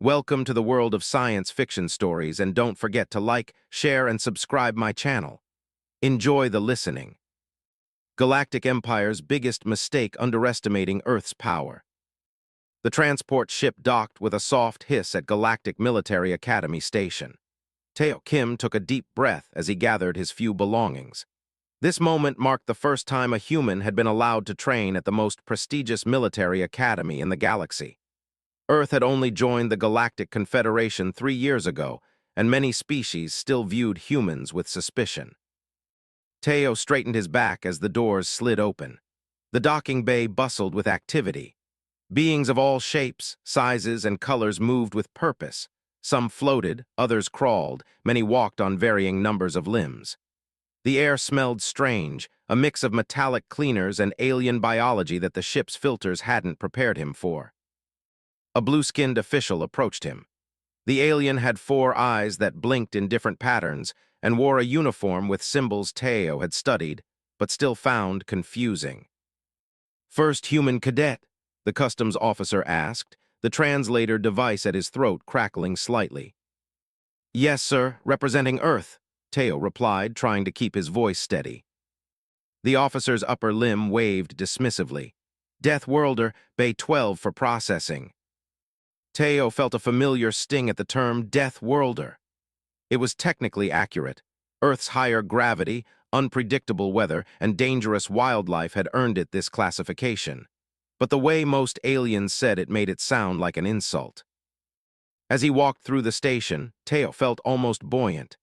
Welcome to the world of science fiction stories, and don't forget to like, share, and subscribe my channel. Enjoy the listening. Galactic Empire's biggest mistake underestimating Earth's power. The transport ship docked with a soft hiss at Galactic Military Academy Station. Teo Kim took a deep breath as he gathered his few belongings. This moment marked the first time a human had been allowed to train at the most prestigious military academy in the galaxy. Earth had only joined the Galactic Confederation 3 years ago, and many species still viewed humans with suspicion. Teo straightened his back as the doors slid open. The docking bay bustled with activity. Beings of all shapes, sizes, and colors moved with purpose. Some floated, others crawled, many walked on varying numbers of limbs. The air smelled strange, a mix of metallic cleaners and alien biology that the ship's filters hadn't prepared him for. A blue-skinned official approached him. The alien had 4 eyes that blinked in different patterns and wore a uniform with symbols Teo had studied, but still found confusing. "First human cadet?" the customs officer asked, the translator device at his throat crackling slightly. "Yes, sir, representing Earth," Teo replied, trying to keep his voice steady. The officer's upper limb waved dismissively. "Death Worlder, Bay 12 for processing." Teo felt a familiar sting at the term Death Worlder. It was technically accurate. Earth's higher gravity, unpredictable weather, and dangerous wildlife had earned it this classification. But the way most aliens said it made it sound like an insult. As he walked through the station, Teo felt almost buoyant.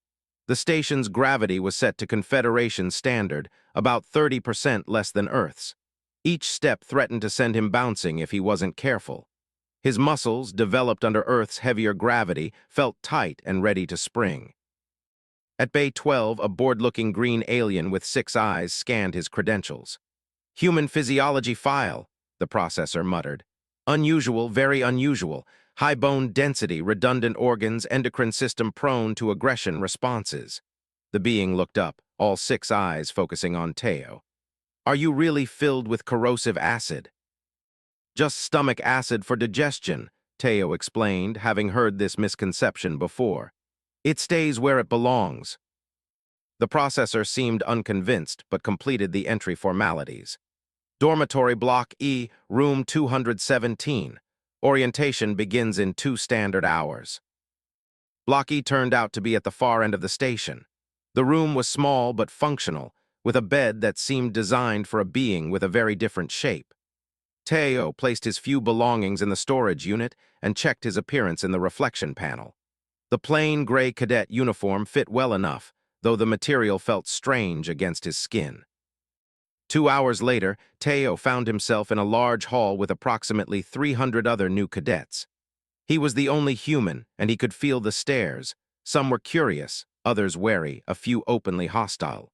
The station's gravity was set to Confederation standard, about 30% less than Earth's. Each step threatened to send him bouncing if he wasn't careful. His muscles, developed under Earth's heavier gravity, felt tight and ready to spring. At Bay 12, a bored-looking green alien with 6 eyes scanned his credentials. "Human physiology file," the processor muttered. "Unusual, very unusual. High bone density, redundant organs, endocrine system prone to aggression responses." The being looked up, all 6 eyes focusing on Teo. "Are you really filled with corrosive acid?" "Just stomach acid for digestion," Teo explained, having heard this misconception before. "It stays where it belongs." The processor seemed unconvinced, but completed the entry formalities. "Dormitory Block E, Room 217. Orientation begins in 2 standard hours." Block E turned out to be at the far end of the station. The room was small but functional, with a bed that seemed designed for a being with a very different shape. Teo placed his few belongings in the storage unit and checked his appearance in the reflection panel. The plain gray cadet uniform fit well enough, though the material felt strange against his skin. 2 hours later, Teo found himself in a large hall with approximately 300 other new cadets. He was the only human, and he could feel the stares. Some were curious, others wary, a few openly hostile.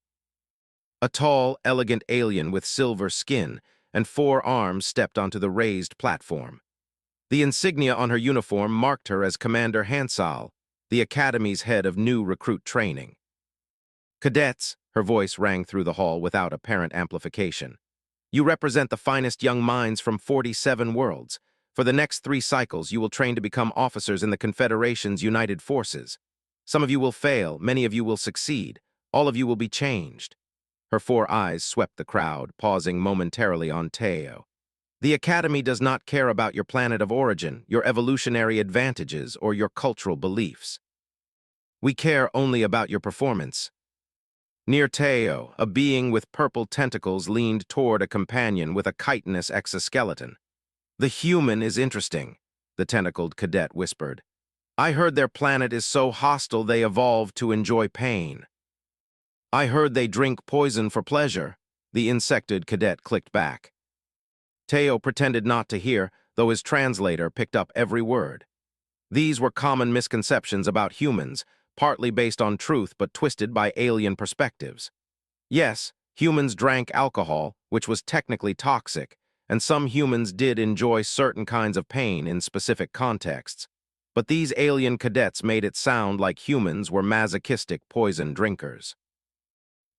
A tall, elegant alien with silver skin and 4 arms stepped onto the raised platform. The insignia on her uniform marked her as Commander Hansal, the Academy's head of new recruit training. "Cadets," her voice rang through the hall without apparent amplification. "You represent the finest young minds from 47 worlds. For the next 3 cycles, you will train to become officers in the Confederation's United Forces. Some of you will fail, many of you will succeed, all of you will be changed." Her 4 eyes swept the crowd, pausing momentarily on Teo. "The Academy does not care about your planet of origin, your evolutionary advantages, or your cultural beliefs. We care only about your performance." Near Teo, a being with purple tentacles leaned toward a companion with a chitinous exoskeleton. "The human is interesting," the tentacled cadet whispered. "I heard their planet is so hostile they evolved to enjoy pain." "I heard they drink poison for pleasure," the insected cadet clicked back. Teo pretended not to hear, though his translator picked up every word. These were common misconceptions about humans, partly based on truth but twisted by alien perspectives. Yes, humans drank alcohol, which was technically toxic, and some humans did enjoy certain kinds of pain in specific contexts. But these alien cadets made it sound like humans were masochistic poison drinkers.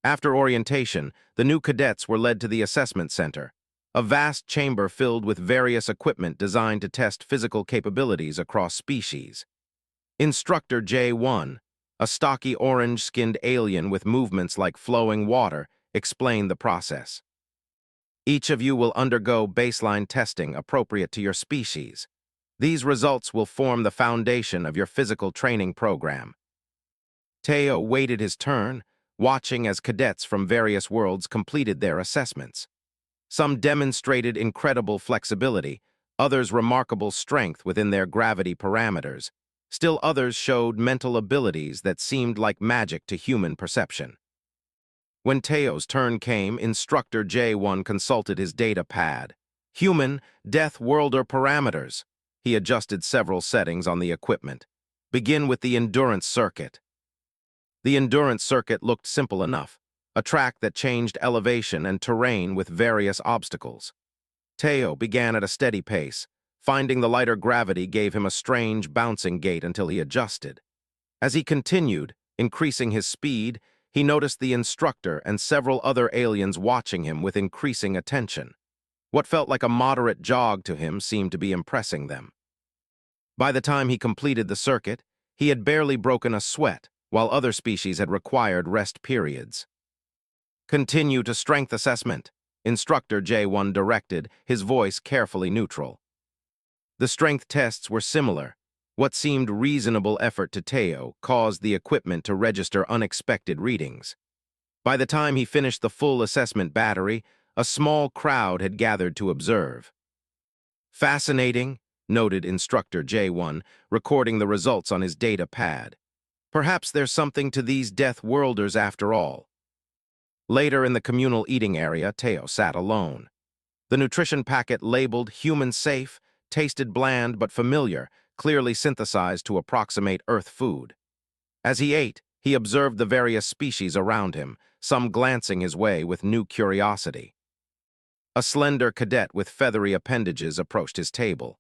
After orientation, the new cadets were led to the assessment center. a vast chamber filled with various equipment designed to test physical capabilities across species. Instructor J1, a stocky orange-skinned alien with movements like flowing water, explained the process. Each of you will undergo baseline testing appropriate to your species. These results will form the foundation of your physical training program. Teo waited his turn, watching as cadets from various worlds completed their assessments. Some demonstrated incredible flexibility, others remarkable strength within their gravity parameters. Still others showed mental abilities that seemed like magic to human perception. When Teo's turn came, Instructor J1 consulted his data pad. Human, Death Worlder parameters. He adjusted several settings on the equipment. Begin with the endurance circuit. The endurance circuit looked simple enough, a track that changed elevation and terrain with various obstacles. Teo began at a steady pace. Finding the lighter gravity gave him a strange bouncing gait until he adjusted. As he continued, increasing his speed, he noticed the instructor and several other aliens watching him with increasing attention. What felt like a moderate jog to him seemed to be impressing them. By the time he completed the circuit, he had barely broken a sweat, while other species had required rest periods. Continue to strength assessment, Instructor J1 directed, his voice carefully neutral. The strength tests were similar. What seemed reasonable effort to Teo caused the equipment to register unexpected readings. By the time he finished the full assessment battery, a small crowd had gathered to observe. Fascinating, noted Instructor J1, recording the results on his data pad. Perhaps there's something to these Death Worlders after all. Later in the communal eating area, Teo sat alone. The nutrition packet labeled human safe tasted bland but familiar, clearly synthesized to approximate Earth food. As he ate, he observed the various species around him, some glancing his way with new curiosity. A slender cadet with feathery appendages approached his table.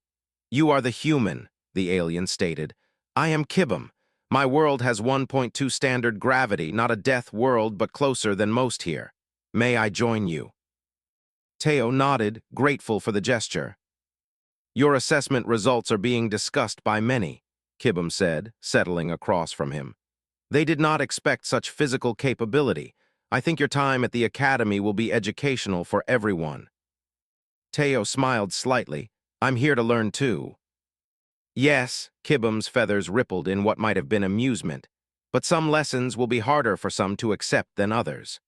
"You are the human," the alien stated. "I am Kibum. My world has 1.2 standard gravity, not a death world but closer than most here. May I join you?" Teo nodded, grateful for the gesture. "Your assessment results are being discussed by many," Kibum said, settling across from him. "They did not expect such physical capability. I think your time at the academy will be educational for everyone." Teo smiled slightly. "I'm here to learn too." "Yes," Kibum's feathers rippled in what might have been amusement, "but some lessons will be harder for some to accept than others."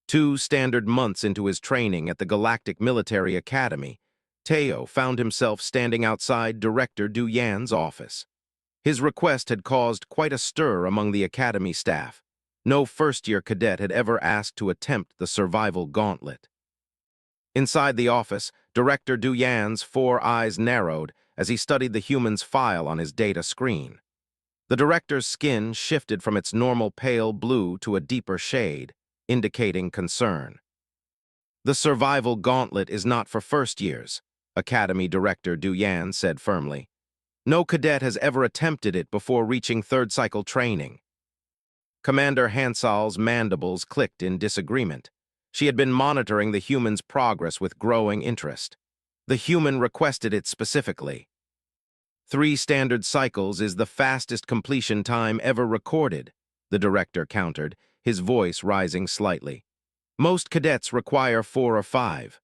2 standard months into his training at the Galactic Military Academy, Teo found himself standing outside Director Du Yan's office. His request had caused quite a stir among the academy staff. No first-year cadet had ever asked to attempt the survival gauntlet. Inside the office, Director Du Yan's 4 eyes narrowed as he studied the human's file on his data screen. The director's skin shifted from its normal pale blue to a deeper shade, indicating concern. "The survival gauntlet is not for first years," Academy Director Du Yan said firmly. "No cadet has ever attempted it before reaching third cycle training." Commander Hansal's mandibles clicked in disagreement. She had been monitoring the human's progress with growing interest. The human requested it specifically. 3 standard cycles is the fastest completion time ever recorded, the director countered, his voice rising slightly. "Most cadets require 4 or 5.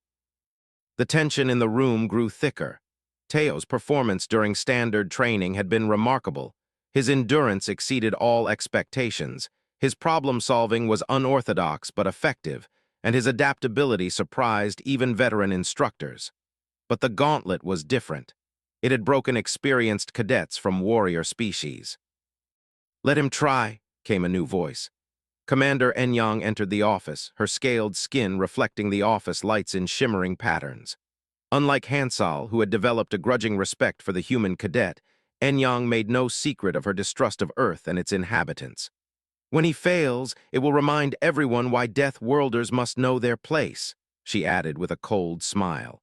The tension in the room grew thicker. Teo's performance during standard training had been remarkable. His endurance exceeded all expectations. His problem-solving was unorthodox but effective, and his adaptability surprised even veteran instructors. But the gauntlet was different. It had broken experienced cadets from warrior species. "Let him try," came a new voice. Commander Enyang entered the office, her scaled skin reflecting the office lights in shimmering patterns. Unlike Hansal, who had developed a grudging respect for the human cadet, Enyang made no secret of her distrust of Earth and its inhabitants. "When he fails, it will remind everyone why Death Worlders must know their place," she added with a cold smile.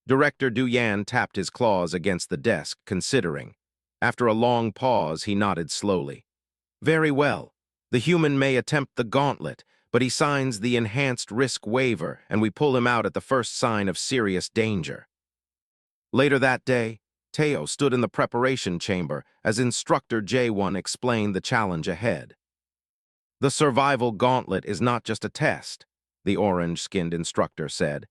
Director Du Yan tapped his claws against the desk, considering. After a long pause, he nodded slowly. "Very well. The human may attempt the gauntlet, but he signs the enhanced risk waiver and we pull him out at the first sign of serious danger. Later that day, Teo stood in the preparation chamber as Instructor J1 explained the challenge ahead. The survival gauntlet is not just a test, the orange-skinned instructor said.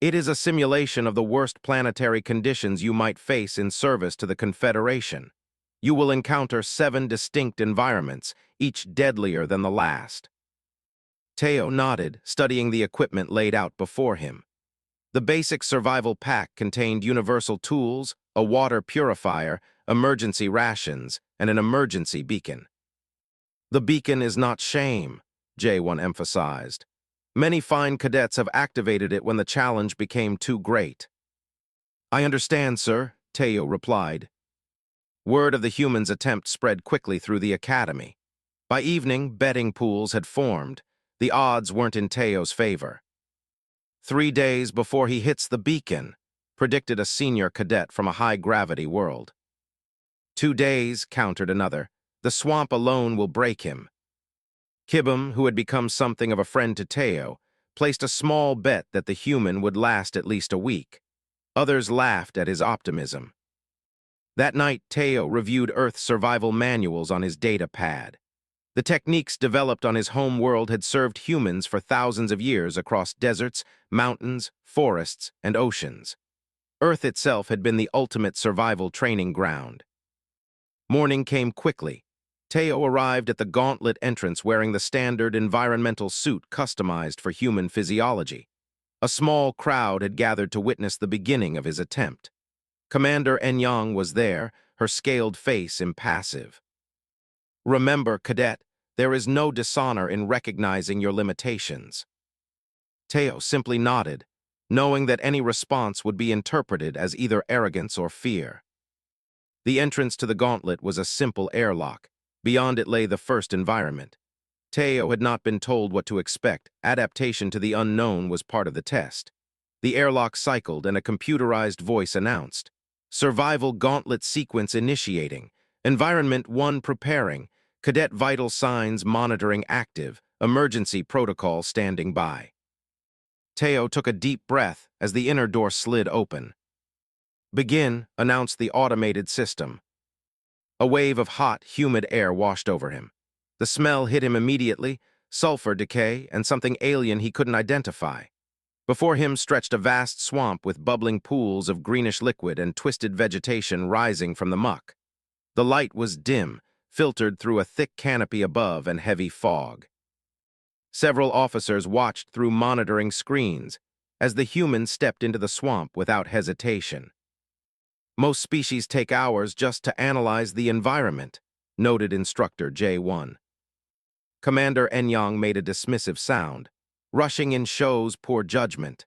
It is a simulation of the worst planetary conditions you might face in service to the Confederation. You will encounter 7 distinct environments, each deadlier than the last. Teo nodded, studying the equipment laid out before him. The basic survival pack contained universal tools, a water purifier, emergency rations, and an emergency beacon. The beacon is not shame, J1 emphasized. Many fine cadets have activated it when the challenge became too great. I understand, sir, Teo replied. Word of the humans' attempt spread quickly through the academy. By evening, betting pools had formed. The odds weren't in Teo's favor. 3 days before he hits the beacon, predicted a senior cadet from a high-gravity world. 2 days, countered another. The swamp alone will break him. Kibum, who had become something of a friend to Teo, placed a small bet that the human would last at least a week. Others laughed at his optimism. That night, Teo reviewed Earth's survival manuals on his data pad. The techniques developed on his home world had served humans for thousands of years across deserts, mountains, forests, and oceans. Earth itself had been the ultimate survival training ground. Morning came quickly. Teo arrived at the gauntlet entrance wearing the standard environmental suit customized for human physiology. A small crowd had gathered to witness the beginning of his attempt. Commander Enyang was there, her scaled face impassive. Remember, cadet, there is no dishonor in recognizing your limitations. Teo simply nodded, knowing that any response would be interpreted as either arrogance or fear. The entrance to the gauntlet was a simple airlock. Beyond it lay the first environment. Teo had not been told what to expect. Adaptation to the unknown was part of the test. The airlock cycled and a computerized voice announced, Survival Gauntlet Sequence Initiating. Environment 1 preparing. Cadet vital signs monitoring active. Emergency protocol standing by. Teo took a deep breath as the inner door slid open. Begin, announced the automated system. A wave of hot, humid air washed over him. The smell hit him immediately, sulfur decay, and something alien he couldn't identify. Before him stretched a vast swamp with bubbling pools of greenish liquid and twisted vegetation rising from the muck. The light was dim, filtered through a thick canopy above and heavy fog. Several officers watched through monitoring screens as the humans stepped into the swamp without hesitation. Most species take hours just to analyze the environment, noted Instructor J1. Commander Enyang made a dismissive sound. Rushing in shows poor judgment.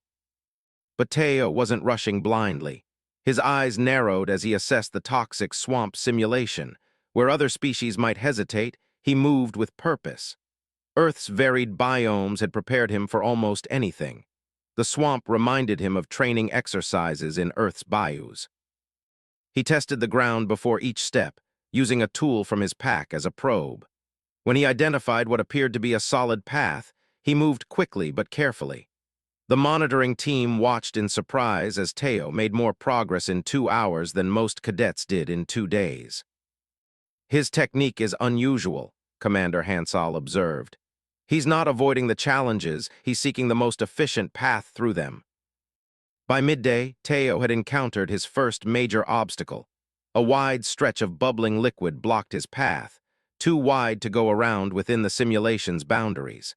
But Teo wasn't rushing blindly. His eyes narrowed as he assessed the toxic swamp simulation. Where other species might hesitate, he moved with purpose. Earth's varied biomes had prepared him for almost anything. The swamp reminded him of training exercises in Earth's bayous. He tested the ground before each step, using a tool from his pack as a probe. When he identified what appeared to be a solid path, he moved quickly but carefully. The monitoring team watched in surprise as Teo made more progress in 2 hours than most cadets did in 2 days. His technique is unusual, Commander Hansal observed. He's not avoiding the challenges, he's seeking the most efficient path through them. By midday, Teo had encountered his first major obstacle. A wide stretch of bubbling liquid blocked his path, too wide to go around within the simulation's boundaries.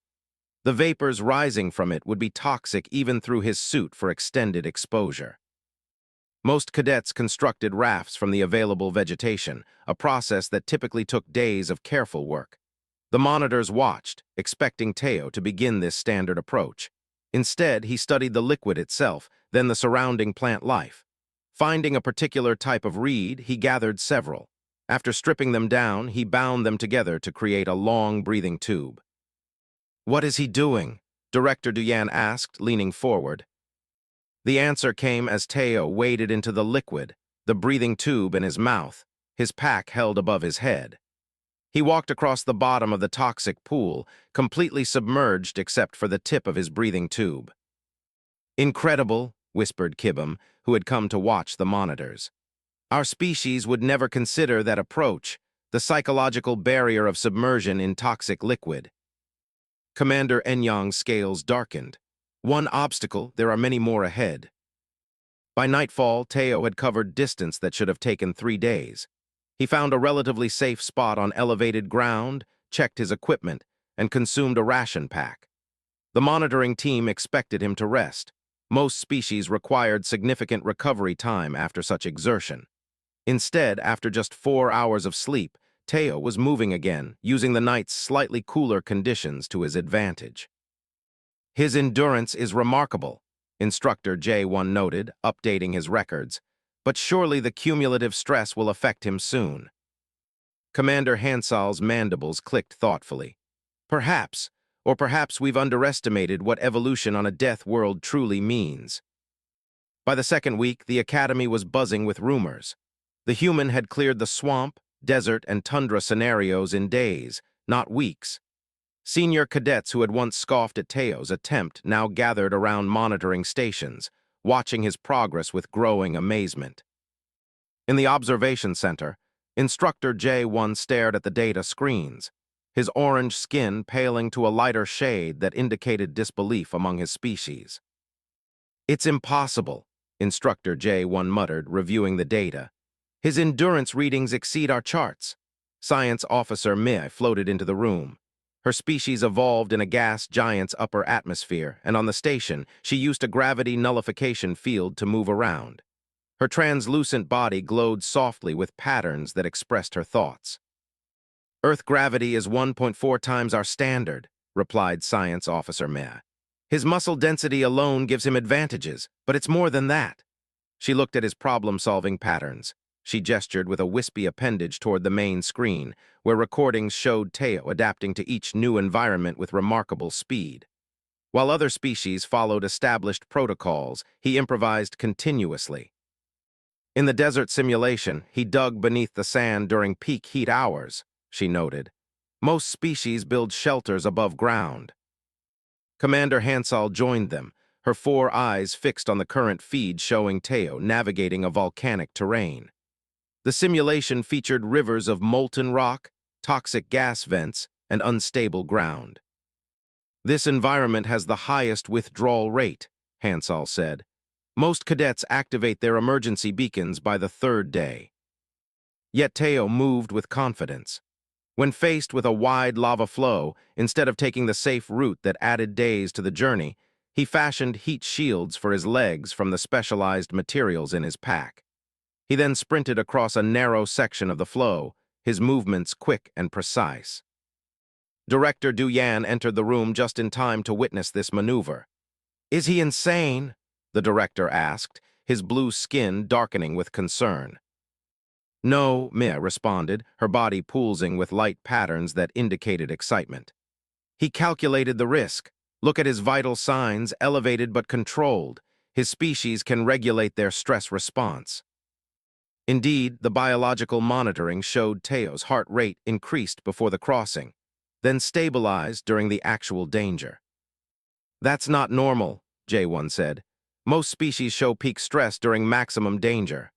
The vapors rising from it would be toxic even through his suit for extended exposure. Most cadets constructed rafts from the available vegetation, a process that typically took days of careful work. The monitors watched, expecting Teo to begin this standard approach. Instead, he studied the liquid itself, then the surrounding plant life. Finding a particular type of reed, he gathered several. After stripping them down, he bound them together to create a long breathing tube. What is he doing? Director Duyan asked, leaning forward. The answer came as Teo waded into the liquid, the breathing tube in his mouth, his pack held above his head. He walked across the bottom of the toxic pool, completely submerged except for the tip of his breathing tube. "Incredible," whispered Kibum, who had come to watch the monitors. "Our species would never consider that approach, the psychological barrier of submersion in toxic liquid." Commander Enyang's scales darkened. One obstacle, there are many more ahead. By nightfall, Teo had covered distance that should have taken 3 days. He found a relatively safe spot on elevated ground, checked his equipment, and consumed a ration pack. The monitoring team expected him to rest. Most species required significant recovery time after such exertion. Instead, after just 4 hours of sleep, Teo was moving again, using the night's slightly cooler conditions to his advantage. "His endurance is remarkable," Instructor J1 noted, updating his records, "but surely the cumulative stress will affect him soon." Commander Hansal's mandibles clicked thoughtfully. "Perhaps, or perhaps we've underestimated what evolution on a death world truly means." By the second week, the Academy was buzzing with rumors. The human had cleared the swamp, desert, and tundra scenarios in days, not weeks. Senior cadets who had once scoffed at Teo's attempt now gathered around monitoring stations, watching his progress with growing amazement. In the observation center, Instructor J1 stared at the data screens, his orange skin paling to a lighter shade that indicated disbelief among his species. "It's impossible," Instructor J1 muttered, reviewing the data. "His endurance readings exceed our charts." Science Officer Mei floated into the room. Her species evolved in a gas giant's upper atmosphere, and on the station, she used a gravity nullification field to move around. Her translucent body glowed softly with patterns that expressed her thoughts. "Earth gravity is 1.4 times our standard," replied Science Officer Mei. "His muscle density alone gives him advantages, but it's more than that." She looked at his problem-solving patterns. She gestured with a wispy appendage toward the main screen, where recordings showed Teo adapting to each new environment with remarkable speed. While other species followed established protocols, he improvised continuously. "In the desert simulation, he dug beneath the sand during peak heat hours," she noted. "Most species build shelters above ground." Commander Hansal joined them, her 4 eyes fixed on the current feed showing Teo navigating a volcanic terrain. The simulation featured rivers of molten rock, toxic gas vents, and unstable ground. "This environment has the highest withdrawal rate," Hansal said. "Most cadets activate their emergency beacons by the 3rd day." Yet Teo moved with confidence. When faced with a wide lava flow, instead of taking the safe route that added days to the journey, he fashioned heat shields for his legs from the specialized materials in his pack. He then sprinted across a narrow section of the flow, his movements quick and precise. Director Du Yan entered the room just in time to witness this maneuver. "Is he insane?" the director asked, his blue skin darkening with concern. "No," Mia responded, her body pulsing with light patterns that indicated excitement. "He calculated the risk. Look at his vital signs, elevated but controlled. His species can regulate their stress response." Indeed, the biological monitoring showed Teo's heart rate increased before the crossing, then stabilized during the actual danger. "That's not normal," J1 said. "Most species show peak stress during maximum danger."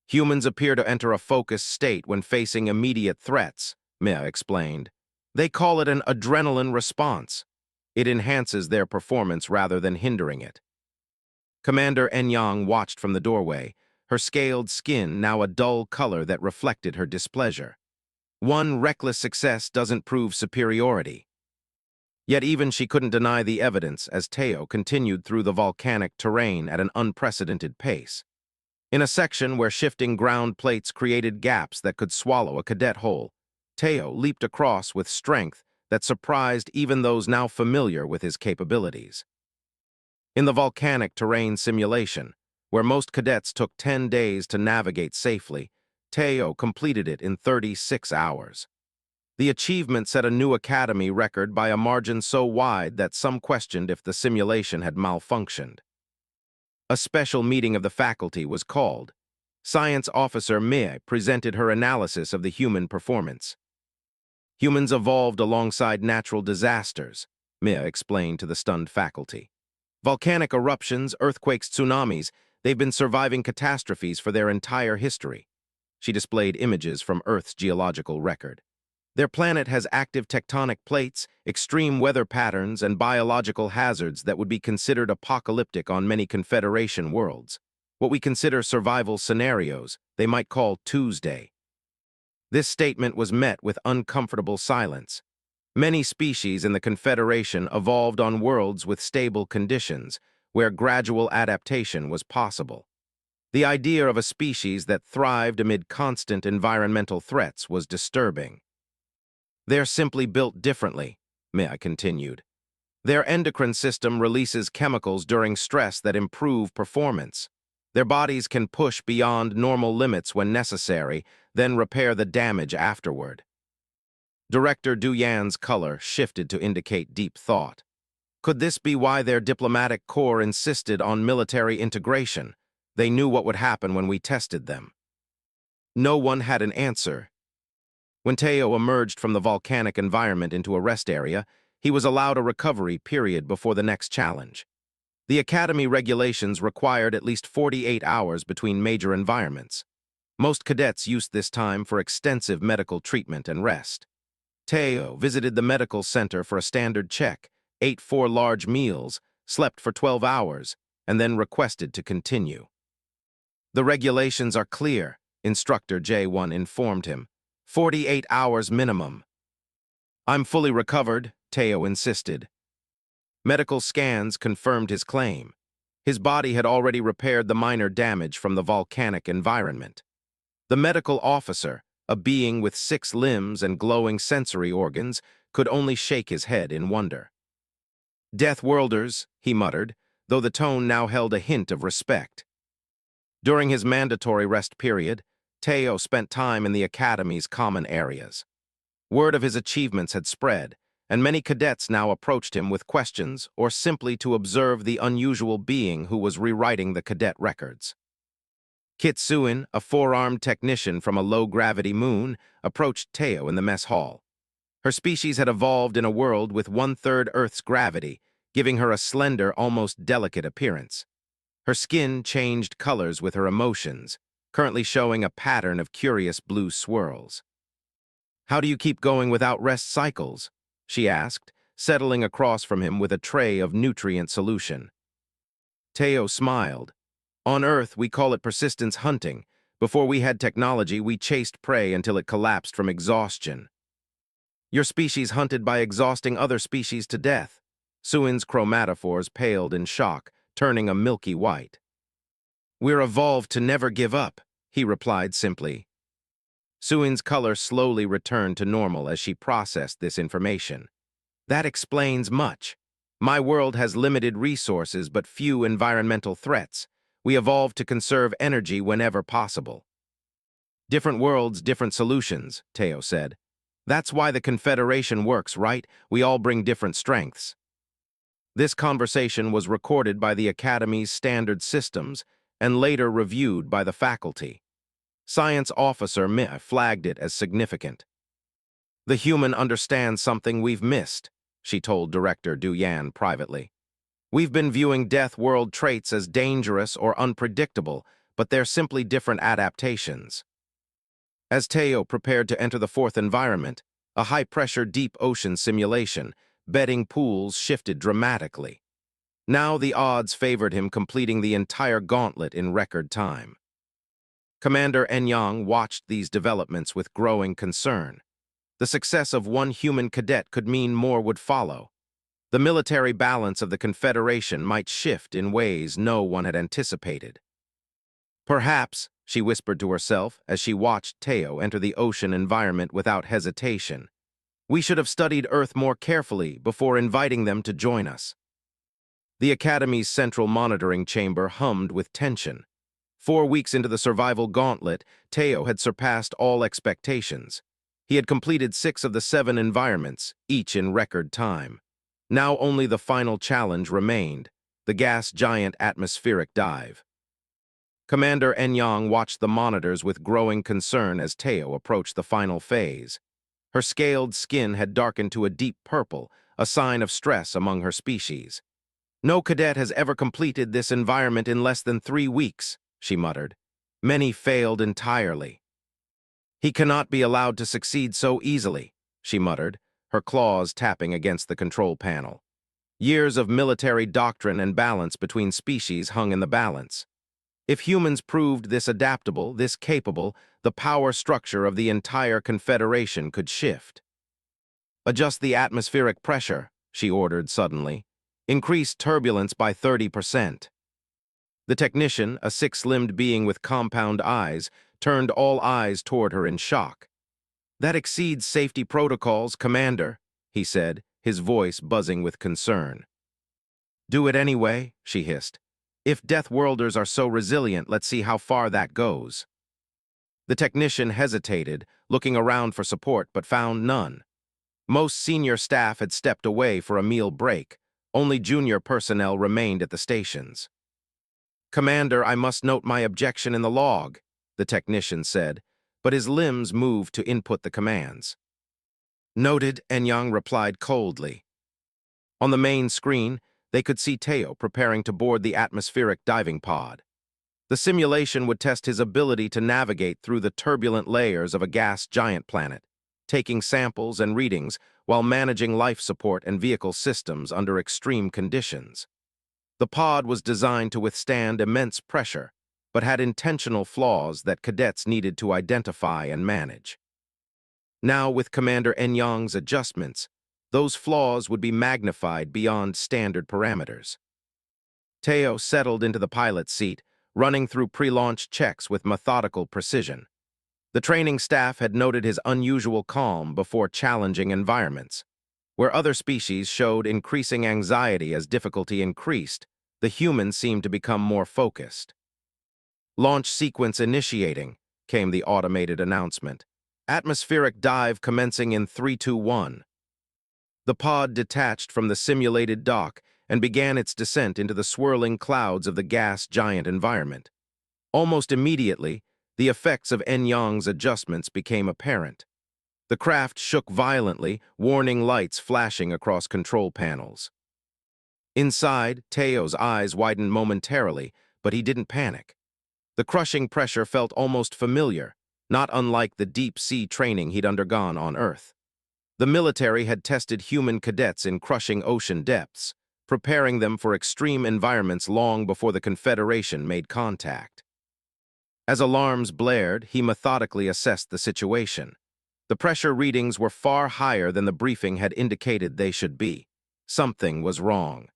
"Humans appear to enter a focused state when facing immediate threats," Mia explained. "They call it an adrenaline response. It enhances their performance rather than hindering it." Commander Enyang watched from the doorway, her scaled skin now a dull color that reflected her displeasure. One reckless success doesn't prove superiority. Yet even she couldn't deny the evidence as Teo continued through the volcanic terrain at an unprecedented pace. In a section where shifting ground plates created gaps that could swallow a cadet hole, Teo leaped across with strength that surprised even those now familiar with his capabilities. In the volcanic terrain simulation, where most cadets took 10 days to navigate safely, Teo completed it in 36 hours. The achievement set a new academy record by a margin so wide that some questioned if the simulation had malfunctioned. A special meeting of the faculty was called. Science Officer Mei presented her analysis of the human performance. Humans evolved alongside natural disasters, Mia explained to the stunned faculty. Volcanic eruptions, earthquakes, tsunamis, they've been surviving catastrophes for their entire history. She displayed images from Earth's geological record. Their planet has active tectonic plates, extreme weather patterns, and biological hazards that would be considered apocalyptic on many Confederation worlds. What we consider survival scenarios, they might call Tuesday. This statement was met with uncomfortable silence. Many species in the Confederation evolved on worlds with stable conditions, where gradual adaptation was possible. The idea of a species that thrived amid constant environmental threats was disturbing. They're simply built differently, Mia continued. Their endocrine system releases chemicals during stress that improve performance. Their bodies can push beyond normal limits when necessary, then repair the damage afterward. Director Du Yan's color shifted to indicate deep thought. Could this be why their diplomatic corps insisted on military integration? They knew what would happen when we tested them. No one had an answer. When Teo emerged from the volcanic environment into a rest area, he was allowed a recovery period before the next challenge. The Academy regulations required at least 48 hours between major environments. Most cadets used this time for extensive medical treatment and rest. Teo visited the medical center for a standard check, ate 4 large meals, slept for 12 hours, and then requested to continue. The regulations are clear, Instructor J1 informed him. 48 hours minimum. I'm fully recovered, Teo insisted. Medical scans confirmed his claim. His body had already repaired the minor damage from the volcanic environment. The medical officer, a being with 6 limbs and glowing sensory organs, could only shake his head in wonder. Death Worlders, he muttered, though the tone now held a hint of respect. During his mandatory rest period, Teo spent time in the Academy's common areas. Word of his achievements had spread, and many cadets now approached him with questions or simply to observe the unusual being who was rewriting the cadet records. Kitsuin, a 4-armed technician from a low-gravity moon, approached Teo in the mess hall. Her species had evolved in a world with 1/3 Earth's gravity, giving her a slender, almost delicate appearance. Her skin changed colors with her emotions, currently showing a pattern of curious blue swirls. "How do you keep going without rest cycles?" she asked, settling across from him with a tray of nutrient solution. Teo smiled. "On Earth, we call it persistence hunting. Before we had technology, we chased prey until it collapsed from exhaustion." "Your species hunted by exhausting other species to death." Suin's chromatophores paled in shock, turning a milky white. "We're evolved to never give up," he replied simply. Suin's color slowly returned to normal as she processed this information. "That explains much. My world has limited resources but few environmental threats. We evolved to conserve energy whenever possible." "Different worlds, different solutions," Teo said. "That's why the Confederation works, right? We all bring different strengths." This conversation was recorded by the Academy's standard systems and later reviewed by the faculty. Science Officer Mia flagged it as significant. "The human understands something we've missed," she told Director Du Yan privately. "We've been viewing Death World traits as dangerous or unpredictable, but they're simply different adaptations." As Teo prepared to enter the 4th environment, a high-pressure deep ocean simulation, betting pools shifted dramatically. Now the odds favored him completing the entire gauntlet in record time. Commander Enyang watched these developments with growing concern. The success of one human cadet could mean more would follow. The military balance of the Confederation might shift in ways no one had anticipated. "Perhaps," she whispered to herself as she watched Teo enter the ocean environment without hesitation, "we should have studied Earth more carefully before inviting them to join us." The Academy's central monitoring chamber hummed with tension. 4 weeks into the survival gauntlet, Teo had surpassed all expectations. He had completed 6 of the 7 environments, each in record time. Now only the final challenge remained, the gas giant atmospheric dive. Commander Enyang watched the monitors with growing concern as Teo approached the final phase. Her scaled skin had darkened to a deep purple, a sign of stress among her species. "No cadet has ever completed this environment in less than 3 weeks," she muttered. "Many failed entirely." "He cannot be allowed to succeed so easily," she muttered, her claws tapping against the control panel. Years of military doctrine and balance between species hung in the balance. If humans proved this adaptable, this capable, the power structure of the entire Confederation could shift. "Adjust the atmospheric pressure," she ordered suddenly. "Increase turbulence by 30%. The technician, a six-limbed being with compound eyes, turned all eyes toward her in shock. "That exceeds safety protocols, Commander," he said, his voice buzzing with concern. "Do it anyway," she hissed. "If Death Worlders are so resilient, let's see how far that goes." The technician hesitated, looking around for support, but found none. Most senior staff had stepped away for a meal break. Only junior personnel remained at the stations. "Commander, I must note my objection in the log," the technician said, but his limbs moved to input the commands. "Noted," Enyang replied coldly. On the main screen, they could see Teo preparing to board the atmospheric diving pod. The simulation would test his ability to navigate through the turbulent layers of a gas giant planet, taking samples and readings while managing life support and vehicle systems under extreme conditions. The pod was designed to withstand immense pressure, but had intentional flaws that cadets needed to identify and manage. Now, with Commander Enyang's adjustments, those flaws would be magnified beyond standard parameters. Teo settled into the pilot's seat, running through pre-launch checks with methodical precision. The training staff had noted his unusual calm before challenging environments. Where other species showed increasing anxiety as difficulty increased, the humans seemed to become more focused. "Launch sequence initiating," came the automated announcement. "Atmospheric dive commencing in 3, 2, 1. The pod detached from the simulated dock and began its descent into the swirling clouds of the gas giant environment. Almost immediately, the effects of Enyang's adjustments became apparent. The craft shook violently, warning lights flashing across control panels. Inside, Teo's eyes widened momentarily, but he didn't panic. The crushing pressure felt almost familiar, not unlike the deep-sea training he'd undergone on Earth. The military had tested human cadets in crushing ocean depths, preparing them for extreme environments long before the Confederation made contact. As alarms blared, he methodically assessed the situation. The pressure readings were far higher than the briefing had indicated they should be. Something was wrong.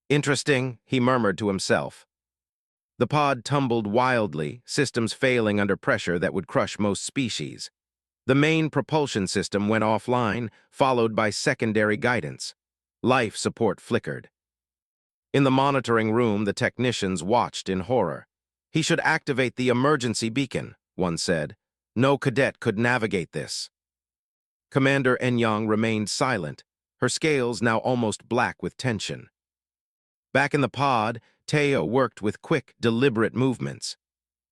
"Interesting," he murmured to himself. The pod tumbled wildly, systems failing under pressure that would crush most species. The main propulsion system went offline, followed by secondary guidance. Life support flickered. In the monitoring room, the technicians watched in horror. "He should activate the emergency beacon," one said. "No cadet could navigate this." Commander Enyang remained silent, her scales now almost black with tension. Back in the pod, Teo worked with quick, deliberate movements.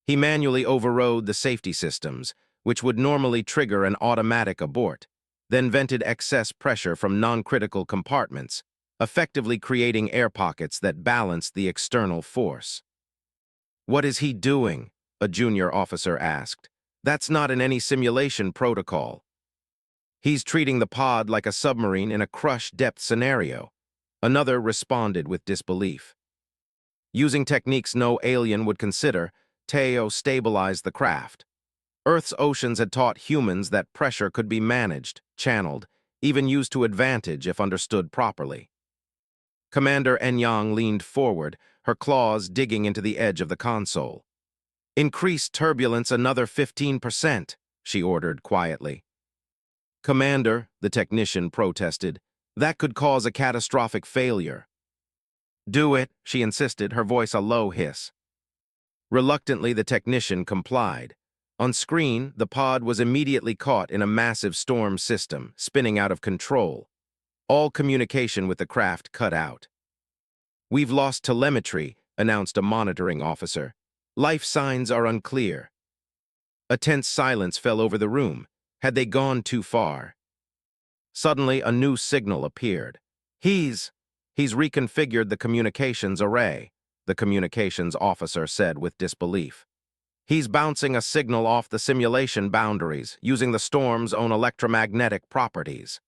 He manually overrode the safety systems, which would normally trigger an automatic abort, then vented excess pressure from non-critical compartments, effectively creating air pockets that balanced the external force. "What is he doing?" a junior officer asked. "That's not in any simulation protocol." "He's treating the pod like a submarine in a crush-depth scenario," another responded with disbelief. Using techniques no alien would consider, Teo stabilized the craft. Earth's oceans had taught humans that pressure could be managed, channeled, even used to advantage if understood properly. Commander Enyang leaned forward, her claws digging into the edge of the console. "Increase turbulence another 15%, she ordered quietly. "Commander," the technician protested, "that could cause a catastrophic failure." "Do it," she insisted, her voice a low hiss. Reluctantly, the technician complied. On screen, the pod was immediately caught in a massive storm system, spinning out of control. All communication with the craft cut out. "We've lost telemetry," announced a monitoring officer. "Life signs are unclear." A tense silence fell over the room. Had they gone too far? Suddenly, a new signal appeared. He's reconfigured the communications array, the communications officer said with disbelief. He's bouncing a signal off the simulation boundaries, using the storm's own electromagnetic properties.